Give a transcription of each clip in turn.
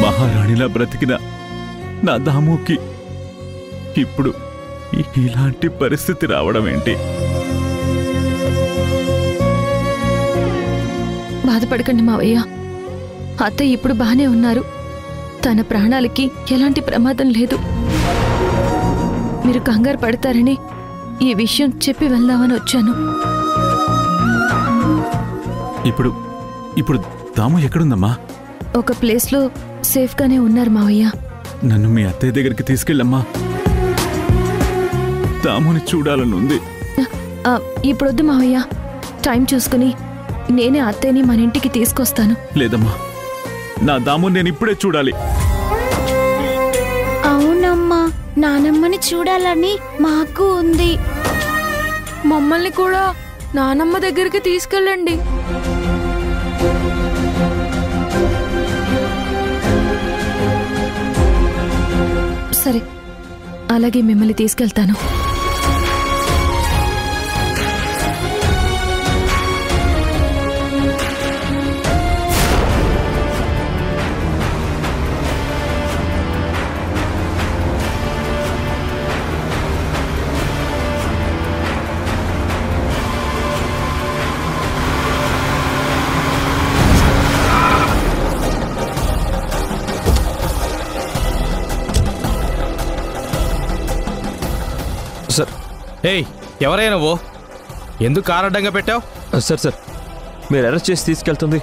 మహారాణిలా బ్రతికిన నా దాముకి ఇప్పుడు ఇలాంటి పరిస్థితి రావడం ఏంటి? బాధపడకండి మావయ్య, అత్తయ్య ఇప్పుడు బానే ఉన్నారు. తన ప్రాణాలకి ఎలాంటి ప్రమాదం లేదు. మీరు కంగారు పడతారని ఈ విషయం చెప్పి వెళ్దామని వచ్చాను. ఇప్పుడు దాము ఎక్కడుందమ్మా? ఒక ప్లేస్లో సేఫ్గానే ఉన్నారు మావయ్య. నన్ను మీ అత్తయ్య దగ్గరికి తీసుకెళ్ళమ్మా. దాముని చూడాలనుంది. ఇప్పుడొద్దు మావయ్య, టైం చూసుకుని నేనే అత్తయ్యని మన ఇంటికి తీసుకొస్తాను. లేదమ్మా, నా దాము నేను ఇప్పుడే చూడాలి. అవునమ్మా, నానమ్మని చూడాలని మాకు ఉంది. మమ్మల్ని కూడా నానమ్మ దగ్గరికి తీసుకెళ్ళండి. సరే, అలాగే మిమ్మల్ని తీసుకెళ్తాను. సార్, ఏయ్, ఎవరైనా నువ్వు? ఎందుకు కారు అడ్డంగా పెట్టావు? సార్ మీరు అరెస్ట్ చేసి తీసుకెళ్తుంది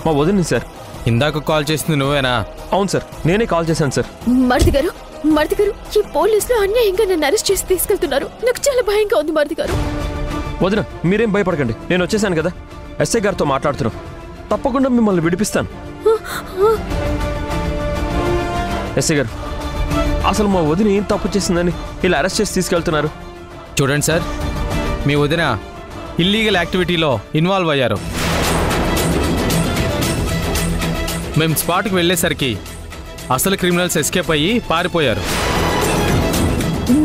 మా వదిని సార్. ఇందాక కాల్ చేసింది నువ్వేనా? అవును సార్, నేనే కాల్ చేశాను సార్. మరిది గారు, ఈ పోలీసులు అన్యాయంగా నన్ను అరెస్ట్ చేసి తీసుకెళ్తున్నారు. నాకు చాలా భయంగా ఉంది మరిది గారు. వదిన, మీరేం భయపడకండి, నేను వచ్చేసాను కదా. ఎస్ఐ గారితో మాట్లాడుతున్నాం, తప్పకుండా మిమ్మల్ని విడిపిస్తాను. ఎస్ఐ గారు, అసలు మా వదిన ఏం తప్పు చేసిందని ఇలా అరెస్ట్ చేసి తీసుకెళ్తున్నారు? చూడండి సార్, మీ వదిన ఇల్లీగల్ యాక్టివిటీలో ఇన్వాల్వ్ అయ్యారు. మేము స్పాట్కి వెళ్ళేసరికి అసలు క్రిమినల్స్ ఎస్కేప్ అయ్యి పారిపోయారు.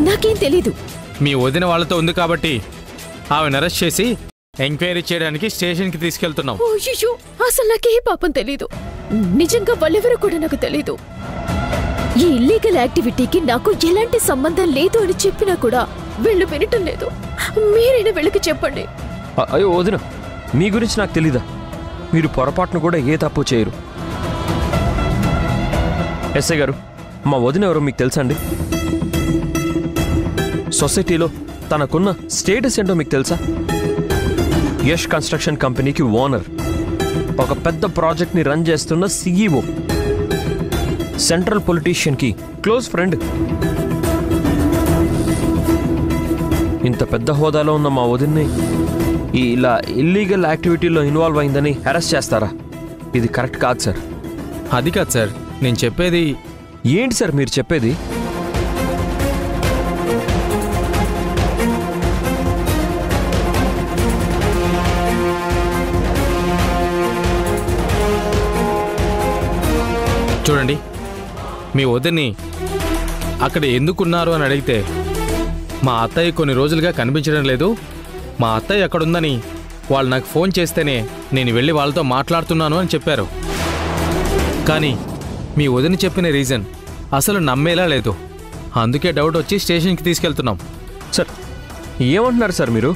నాకేం తెలీదు. మీ వదిన వాళ్ళతో ఉంది కాబట్టి ఆమెను అరెస్ట్ చేసి ఎంక్వైరీ చేయడానికి స్టేషన్కి తీసుకెళ్తున్నాం. అయ్యో, అసలు నాకే పాపం తెలీదు. నిజంగా వాళ్ళెవరో కూడా నాకు తెలీదు. ఈ ఇల్లీగల్ యాక్టివిటీకి నాకు ఎలాంటి సంబంధం లేదు అని చెప్పినా కూడా వీళ్ళు వినటం లేదు. మీరైనా వీళ్ళకి చెప్పండి. అయ్యో వదిన, మీ గురించి నాకు తెలీదా? మీరు పొరపాటును కూడా ఏ తప్పు చేయరు. ఎస్ఐ గారు, మా వదిన ఎవరో మీకు తెలుసా అండి? సొసైటీలో తనకున్న స్టేటస్ ఏంటో మీకు తెలుసా? యష్ కన్స్ట్రక్షన్ కంపెనీకి ఓనర్, ఒక పెద్ద ప్రాజెక్ట్ని రన్ చేస్తున్న సిఇఓ, సెంట్రల్ పొలిటీషియన్కి క్లోజ్ ఫ్రెండ్. ఇంత పెద్ద హోదాలో ఉన్న మా వదిన్ని ఇలా ఇల్లీగల్ యాక్టివిటీలో ఇన్వాల్వ్ అయిందని అరెస్ట్ చేస్తారా? ఇది కరెక్ట్ కాదు సార్. అది కాదు సార్ నేను చెప్పేది. ఏంటి సార్ మీరు చెప్పేది? చూడండి, మీ వదిన్ని అక్కడ ఎందుకున్నారు అని అడిగితే మా అత్తయ్య కొన్ని రోజులుగా కనిపించడం లేదు, మా అత్తయ్య ఎక్కడుందని వాళ్ళు నాకు ఫోన్ చేస్తేనే నేను వెళ్ళి వాళ్ళతో మాట్లాడుతున్నాను అని చెప్పారు. కానీ మీ వదిన చెప్పిన రీజన్ అసలు నమ్మేలా లేదు. అందుకే డౌట్ వచ్చి స్టేషన్కి తీసుకెళ్తున్నాం. సార్, ఏమంటున్నారు సార్ మీరు?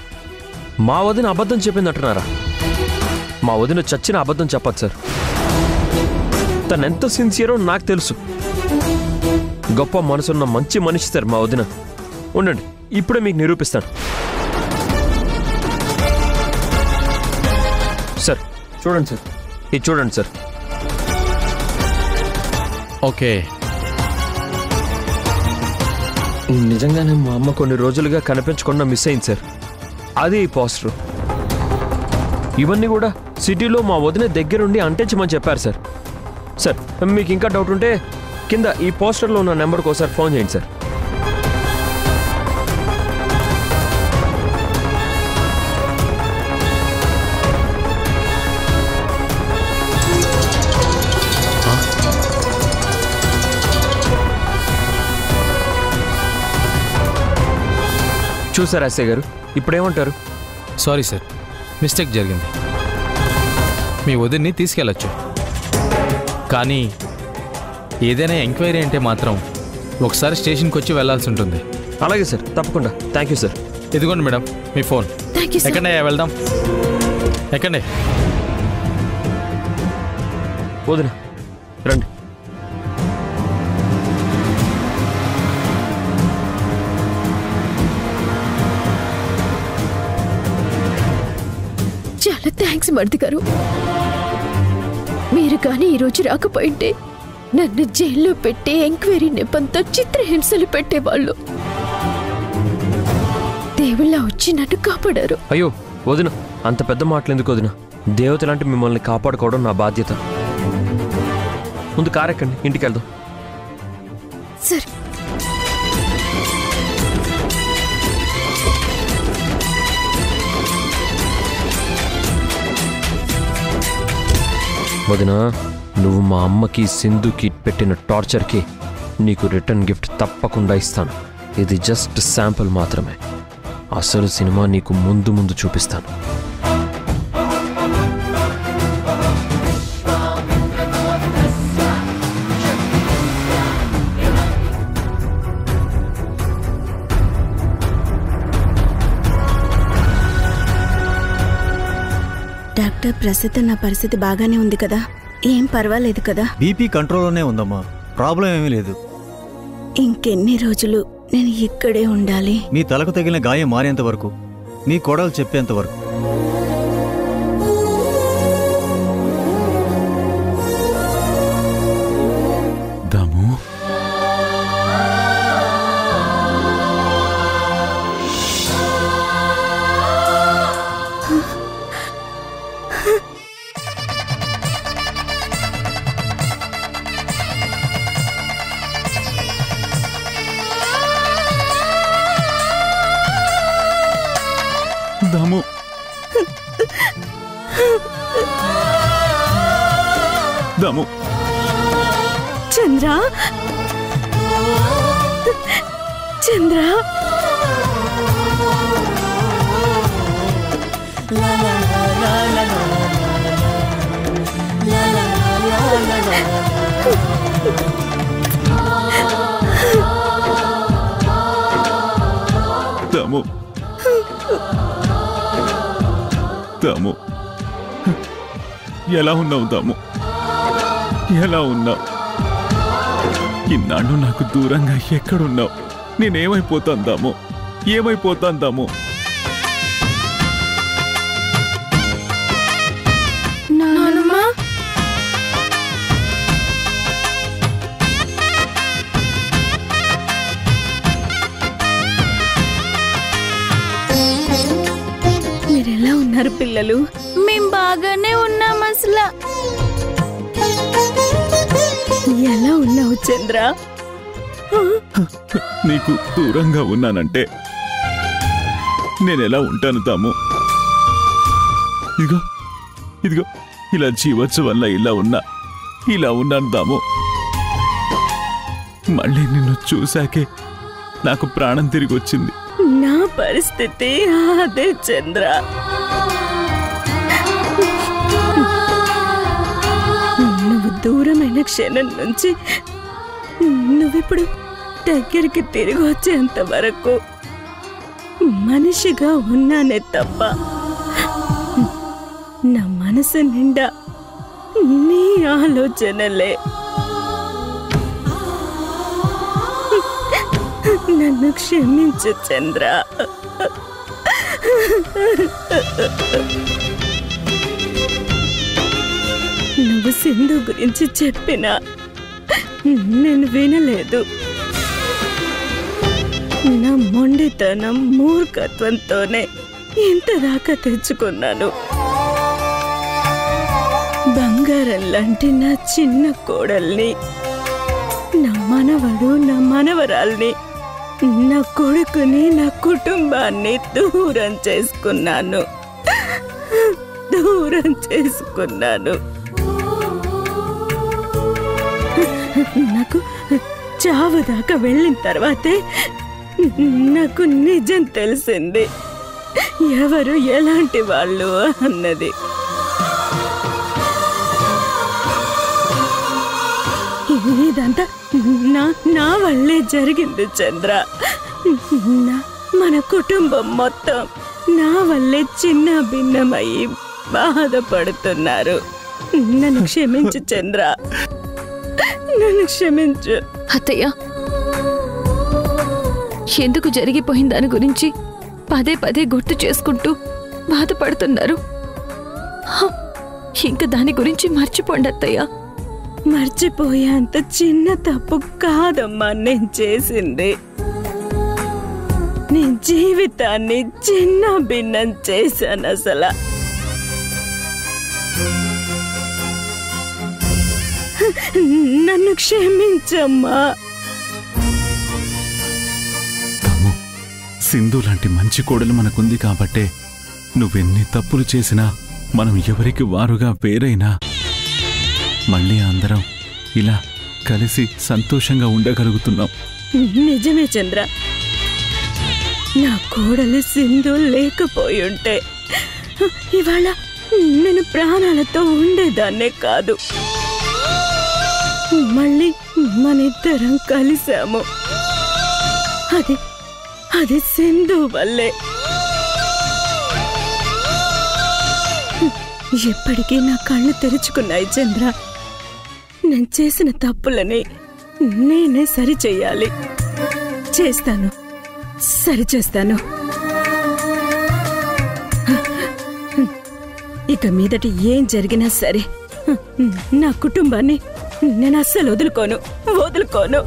మా వదిన అబద్ధం చెప్పింది అంటున్నారా? మా వదిన చచ్చిన అబద్ధం చెప్పదు సార్. తనెంత సిన్సియరో నాకు తెలుసు. గొప్ప మనసున్న మంచి మనిషి సార్ మా వదిన. ఉండండి, ఇప్పుడే మీకు నిరూపిస్తాను. సార్ చూడండి సార్, ఇది చూడండి సార్. ఓకే, నిజంగానే మా అమ్మ కొన్ని రోజులుగా కనిపించకుండా మిస్ అయింది సార్. అది ఈ పోస్టర్. ఇవన్నీ కూడా సిటీలో మా వదిన దగ్గరుండి అంటించమని చెప్పారు సార్. సార్, మీకు ఇంకా డౌట్ ఉంటే కింద ఈ పోస్టర్లో ఉన్న నెంబర్కి ఒకసారి ఫోన్ చేయండి సార్. చూసారా ఎస్ఐ గారు, ఇప్పుడేమంటారు? సారీ సార్, మిస్టేక్ జరిగింది. మీ వదిన్ని తీసుకెళ్ళచ్చు, కానీ ఏదైనా ఎంక్వైరీ అంటే మాత్రం ఒకసారి స్టేషన్కి వచ్చి వెళ్లాల్సి ఉంటుంది. అలాగే సార్, తప్పకుండా. Thank you sir. ఇదిగోండి మేడం మీ ఫోన్. Thank you sir. ఎక్కడే వెళ్దాం, ఎక్కండి. వదిన రండి. చాలా థ్యాంక్స్ మరిది గారు. మీరు కానీ ఈరోజు రాకపోయింటే నన్ను జైల్లో పెట్టి ఎంక్వైరీ నెపంతో చిత్రహింసలు పెట్టేవాళ్ళు. దేవుళ్ళ వచ్చి నన్ను కాపాడారు. అయ్యో వదిన, అంత పెద్ద మాటలు ఎందుకు వదిన? దేవత లాంటి మిమ్మల్ని కాపాడుకోవడం నా బాధ్యత. ముందు కారెక్కండి, ఇంటికి వెళ్దాం. సరే. వదినా, నువ్వు మా అమ్మకి సింధుకి పెట్టిన టార్చర్కి నీకు రిటర్న్ గిఫ్ట్ తప్పకుండా ఇస్తాను. ఇది జస్ట్ శాంపుల్ మాత్రమే. అసలు సినిమా నీకు ముందు ముందు చూపిస్తాను. డాక్టర్, ప్రస్తుతం నా పరిస్థితి బాగానే ఉంది కదా? ఏం పర్వాలేదు కదా? బీపీ కంట్రోల్లోనే ఉందమ్మా, ప్రాబ్లం ఏమీ లేదు. ఇంకెన్ని రోజులు నేను ఇక్కడే ఉండాలి? మీ తలకు తగిలిన గాయం మారేంత వరకు, నీ కోడలు చెప్పేంత వరకు. దాము, దాము, దాము. చంద్ర, చంద్ర, దాము, దాము, ఎలా ఉన్నావు దాము? ఎలా ఉన్నావు? ఇన్నాళ్ళు నాకు దూరంగా ఎక్కడున్నావు? నేనేమైపోతాను దాము? ఏమైపోతాను దాము? నానమ్మ, మీరెలా ఉన్నారు పిల్లలు? మేం బాగానే ఉన్నాం. అసలు ఎలా ఉన్నావు చంద్ర? నీకు దూరంగా ఉన్నానంటే నేనెలా ఉంటాను దాము? ఇదిగో ఇదిగో ఇలా జీవచ్చు వల్ల ఇలా ఉన్నాను దాము. మళ్ళీ నిన్ను చూశాకే నాకు ప్రాణం తిరిగి వచ్చింది. నా పరిస్థితి అదే చంద్ర. నువ్వు దూరమైన క్షణం నుంచి నువ్విప్పుడు దగ్గరికి తిరిగి వచ్చేంత వరకు మనిషిగా ఉన్నానే తప్ప నా మనసు నిండా నీ ఆలోచనలే. నన్ను క్షమించు చంద్ర. నువ్వు సింధు గురించి చెప్పినా నేను వినలేదు. నా మొండితనం మూర్ఖత్వంతోనే ఇంతదాకా తెచ్చుకున్నాను. బంగారం లాంటి నా చిన్న కోడల్ని, నా మనవడు, నా మనవరాల్ని, నా కొడుకుని, నా కుటుంబాన్ని దూరం చేసుకున్నాను. నాకు చావు దాకా వెళ్ళిన తర్వాతే నాకు నిజం తెలిసింది, ఎవరు ఎలాంటి వాళ్ళు అన్నది. ఇదంతా నా వల్లే జరిగింది చంద్ర. మన కుటుంబం మొత్తం నా వల్లే చిన్న భిన్నమయ్యి బాధపడుతున్నారు. నన్ను క్షమించు చంద్ర, నన్ను క్షమించు. అత్తయ్య, ఎందుకు జరిగిపోయిన దాని గురించి పదే పదే గుర్తు చేసుకుంటూ బాధపడుతున్నారు? ఇంకా దాని గురించి మర్చిపోండి అత్తయ్య. మర్చిపోయేంత చిన్న తప్పు కాదమ్మా నేను చేసింది. నీ జీవితాన్ని చిన్న భిన్నం చేశాను. అసలు నన్ను క్షమించమ్మా. సింధు లాంటి మంచి కోడలు మనకుంది కాబట్టే నువ్వెన్ని తప్పులు చేసినా మనం ఎవరికి వారుగా వేరైనా మళ్ళీ అందరం ఇలా కలిసి సంతోషంగా ఉండగలుగుతున్నాం. నిజమే చంద్ర. నా కోడలు సింధు లేకపోయుంటే ఇవాళ నేను ప్రాణాలతో ఉండేదాన్నే కాదు. మళ్ళీ మనిద్దరం కలిసాము. అది సింధు వల్లే. ఎప్పటికీ నా కళ్ళు తెరుచుకున్నాయి చంద్ర. నేను చేసిన తప్పులని నేనే సరిచెయ్యాలి. చేస్తాను, సరిచేస్తాను. ఇక మీదటి ఏం జరిగినా సరే నా కుటుంబాన్ని నేను అస్సలు వదులుకోను.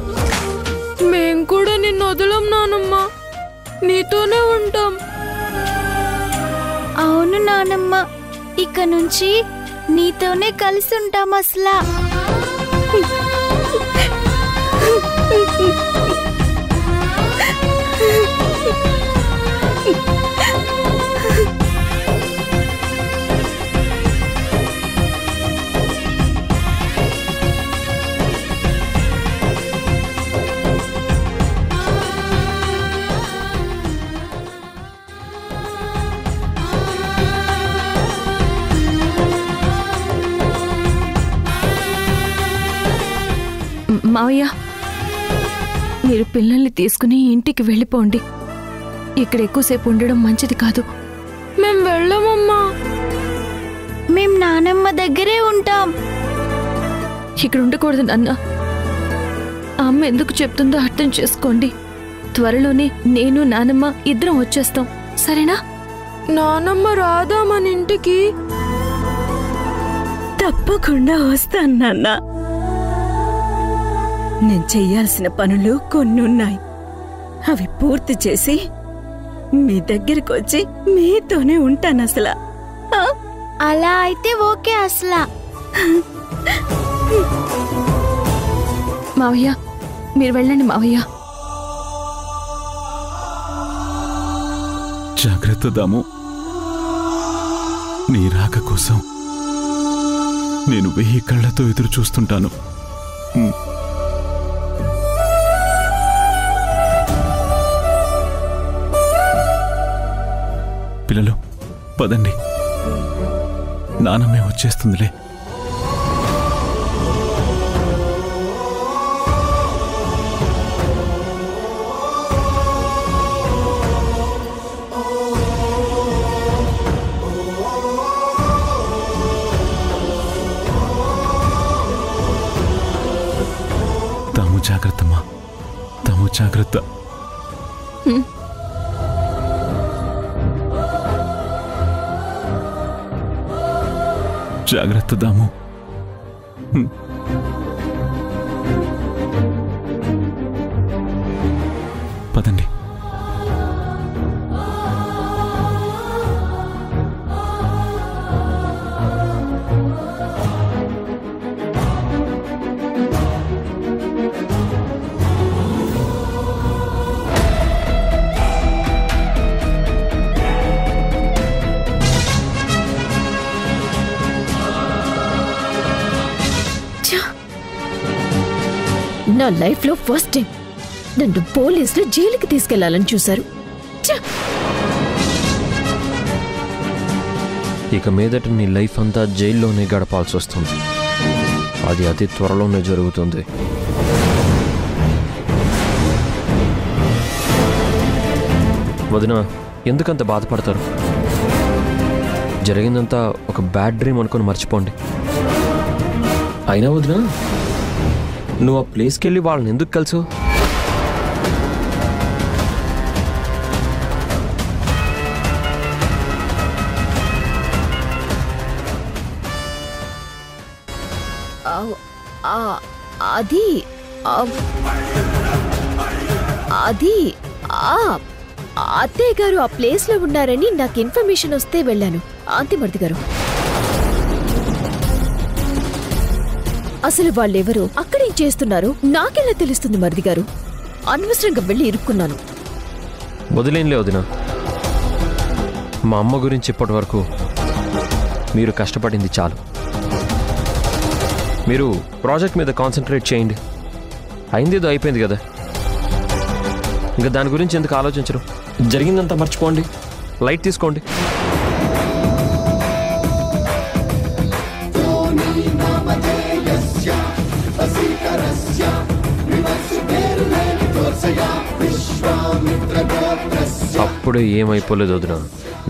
మేం కూడా నిన్ను వదలం నానమ్మా, నీతోనే ఉంటాం. అవును నానమ్మ, ఇక నుంచి నీతోనే కలిసి ఉంటాం. అసలా మావయ్య, మీరు పిల్లల్ని తీసుకుని ఇంటికి వెళ్ళిపోండి. ఇక్కడ ఎక్కువసేపు ఉండడం మంచిది కాదు. మేం వెళ్ళమమ్మా. మేం నానమ్మ దగ్గరే ఉంటాం. ఇక్కడ ఉండకూడదు నాన్న. అమ్మ ఎందుకు చెప్తుందో అర్థం చేసుకోండి. త్వరలోనే నేను నానమ్మ ఇద్దరం వచ్చేస్తాం, సరేనా? నానమ్మ రాదా మన ఇంటికి? తప్పకుండా వస్తాను నాన్న. నేను చెయ్యాల్సిన పనులు కొన్నున్నాయి. అవి పూర్తి చేసి మీ దగ్గరికి వచ్చి మీతోనే ఉంటాను. అసలు అలా అయితే ఓకే. అసలా మావయ్య, మీరు వెళ్ళండి మావయ్య. జాగ్రత్త దాము. నీ రాక కోసం నేను 1000 కళ్ళతో ఎదురు చూస్తుంటాను. పిల్లలు పదండి, నానమ్మే వచ్చేస్తుందిలే. తాము జాగ్రత్తమ్మా, తాము జాగ్రత్త. జాగ్రత్త దాము. పదండి. నా లైఫ్ లో ఫస్ట్ టైం నన్ను పోలీసులు జైలుకి తీసుకెళ్లాలని చూశారు. ఇక మీదట నీ లైఫ్ అంతా జైల్లోనే గడపాల్సి వస్తుంది. అది అతి త్వరలోనే జరుగుతుంది. వదిన, ఎందుకంత బాధపడతారు? జరిగిందంతా ఒక బ్యాడ్ డ్రీమ్ అనుకుని మర్చిపోండి. అయినా వదిన, నువ్వు ఆ ప్లేస్కి వెళ్ళి వాళ్ళని ఎందుకు కలిసు? అది అది అత్తయ్య గారు ఆ ప్లేస్ లో ఉన్నారని నాకు ఇన్ఫర్మేషన్ వస్తే వెళ్ళాను. అంతే మరిది గారు. అసలు వాళ్ళెవరు, అక్కడేం చేస్తున్నారు నాకెలా తెలుస్తుంది మరిది గారు? అనవసరంగా వెళ్ళి ఇరుక్కున్నాను. వదిలేంలే వదిన. మా అమ్మ గురించి ఇప్పటి వరకు మీరు కష్టపడింది చాలు. మీరు ప్రాజెక్ట్ మీద కాన్సన్ట్రేట్ చేయండి. అయిందేదో అయిపోయింది కదా, ఇంకా దాని గురించి ఎందుకు ఆలోచించరు? జరిగిందంతా మర్చిపోండి, లైట్ తీసుకోండి. అప్పుడే ఏమైపోలేదు వదిన,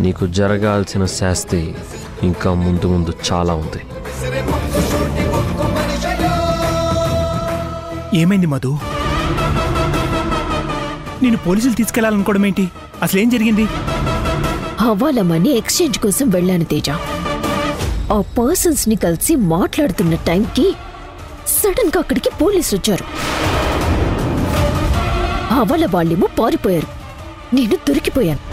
నీకు జరగాల్సిన శాస్తి ఇంకా ముందు ముందు చాలా ఉంది. ఏమైంది మధు? నేను పోలీసులు తీసుకెళ్లాలనుకోవడం ఏంటి? అసలేం జరిగింది? హవాలా మనీ ఎక్స్చేంజ్ కోసం వెళ్ళాను తేజ. ఆ పర్సన్స్ ని కలిసి మాట్లాడుతున్న టైంకి సడన్ గా అక్కడికి పోలీసులు వచ్చారు. హవాలా వాళ్ళేమో పారిపోయారు. నేను దొరికిపోయాను.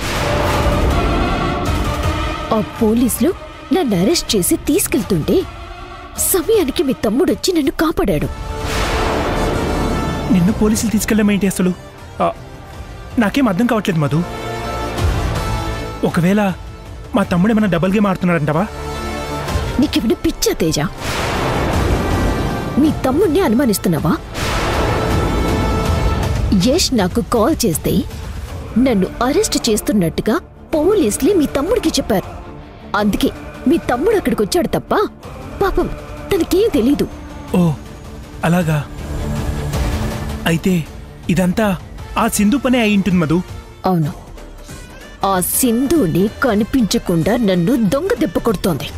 ఆ పోలీసులు నన్ను అరెస్ట్ చేసి తీసుకెళ్తుంటే సమయానికి మీ తమ్ముడొచ్చి నన్ను కాపాడాడు. నిన్ను పోలీసులు తీసుకెళ్ళడం ఏంటి అసలు? నాకేం అర్థం కావట్లేదు మధు. ఒకవేళ మా తమ్ముడు ఏమైనా డబుల్ గేమ్ ఆడుతున్నాడంటావా? నీకేమైనా పిచ్చా తేజ? మీ తమ్ముడిని అనుమానిస్తున్నావా? యష్ నాకు కాల్ చేస్తే నన్ను అరెస్ట్ చేస్తున్నట్టుగా పోలీసులే మీ తమ్ముడికి చెప్పారు. అందుకే మీ తమ్ముడు అక్కడికి వచ్చాడు తప్ప పాపం తనకేం తెలీదు. ఓ అలాగా? అయితే ఇదంతా ఆ సింధు పనే అయి ఉంటుంది మధు. అవును, ఆ సింధుని కనిపించకుండా నన్ను దొంగ దెబ్బ కొడుతోంది.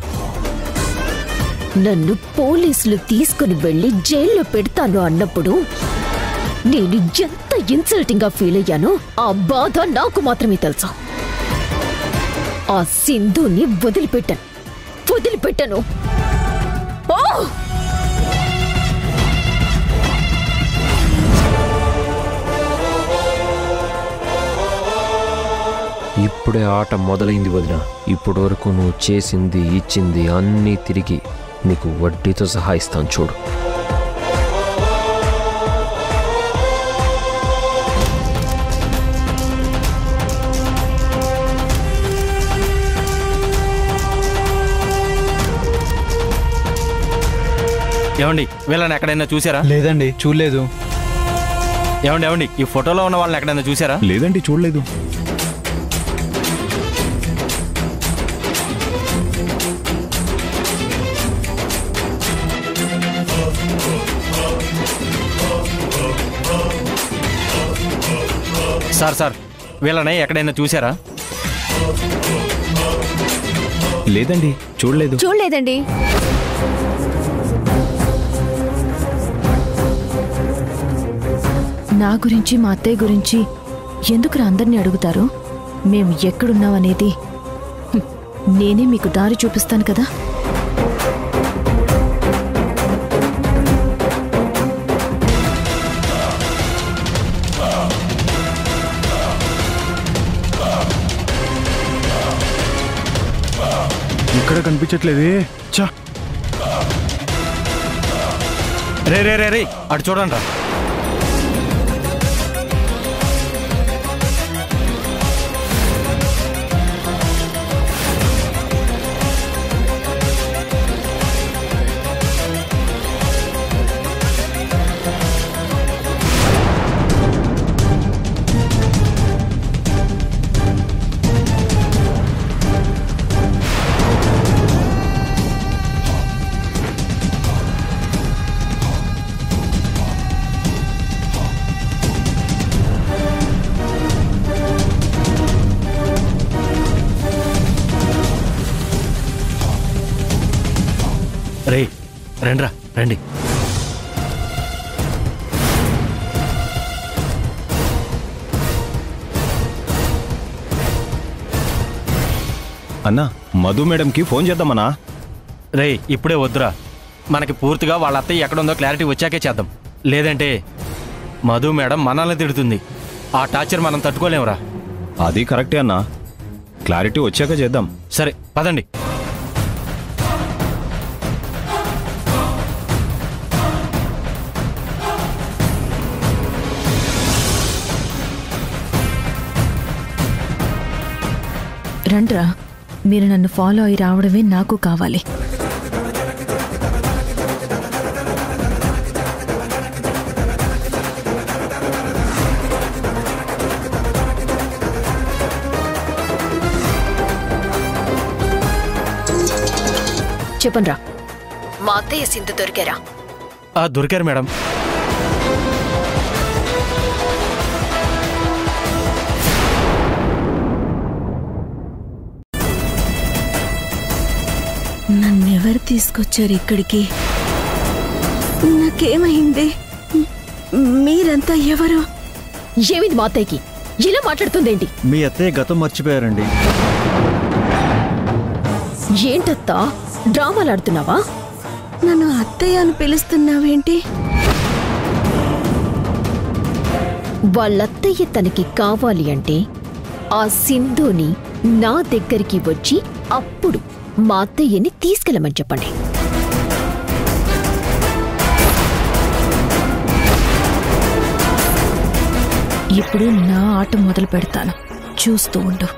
నన్ను పోలీసులు తీసుకుని వెళ్లి జైల్లో పెడతాను అన్నప్పుడు నేను ఎంత ఇన్సల్టింగ్ గా ఫీల్ అయ్యానో ఆ బాధ నాకు మాత్రమే తెలుసు. ఆ సింధుని వదిలిపెట్టాను. ఓ! ఇప్పుడే ఆట మొదలైంది వదిన. ఇప్పటి వరకు నువ్వు చేసింది ఇచ్చింది అన్నీ తిరిగి నీకు వడ్డీతో సహా ఇస్తాను చూడు. ఏమండి, వీళ్ళని ఎక్కడైనా చూసారా? లేదండి, చూడలేదు. ఏమండి, ఈ ఫోటోలో ఉన్న వాళ్ళని ఎక్కడైనా చూసారా? లేదండి, చూడలేదు. సార్, వీళ్ళని ఎక్కడైనా చూసారా? లేదండి, చూడలేదండి. నా గురించి మా అత్తయ్య గురించి ఎందుకు అందరినీ అడుగుతారు? మేము ఎక్కడున్నామనేది నేనే మీకు దారి చూపిస్తాను కదా. ఇక్కడ కనిపించట్లేదే. చా రే అటు చూడండి రా. రే రండ్రా రండి. అన్నా మధు మేడంకి ఫోన్ చేద్దామన్నా. రే ఇప్పుడే వద్దురా, మనకి పూర్తిగా వాళ్ళ అత్తయ్య ఎక్కడుందో క్లారిటీ వచ్చాకే చేద్దాం. లేదంటే మధు మేడం మనల్ని తిడుతుంది. ఆ టార్చర్ మనం తట్టుకోలేమురా. అది కరెక్టే అన్నా, క్లారిటీ వచ్చాక చేద్దాం. సరే పదండి. రండ్రా, మీరు నన్ను ఫాలో అయి రావడమే నాకు కావాలి. చెప్పండ్రా, మా అత్తయ్య సింధు దొరికారా? దొరికారు మేడం. నన్నెవరు తీసుకొచ్చారు ఇక్కడికి? నాకేమైంది? మీరంతా ఎవరు? ఏమిది మా అత్తయ్యకి ఇలా మాట్లాడుతుందేంటి? మీ అత్తయ్య గతం మర్చిపోయారండి. ఏంటత్తా డ్రామాలాడుతున్నావా? నన్ను అత్తయ్య అని పిలుస్తున్నావేంటి? వాళ్ళత్తయ్య తనకి కావాలి అంటే ఆ సింధుని నా దగ్గరికి వచ్చి అప్పుడు మా అత్తయ్యని తీసుకెళ్ళమని చెప్పండి. ఇప్పుడు నా ఆట మొదలు పెడతాను, చూస్తూ ఉండు.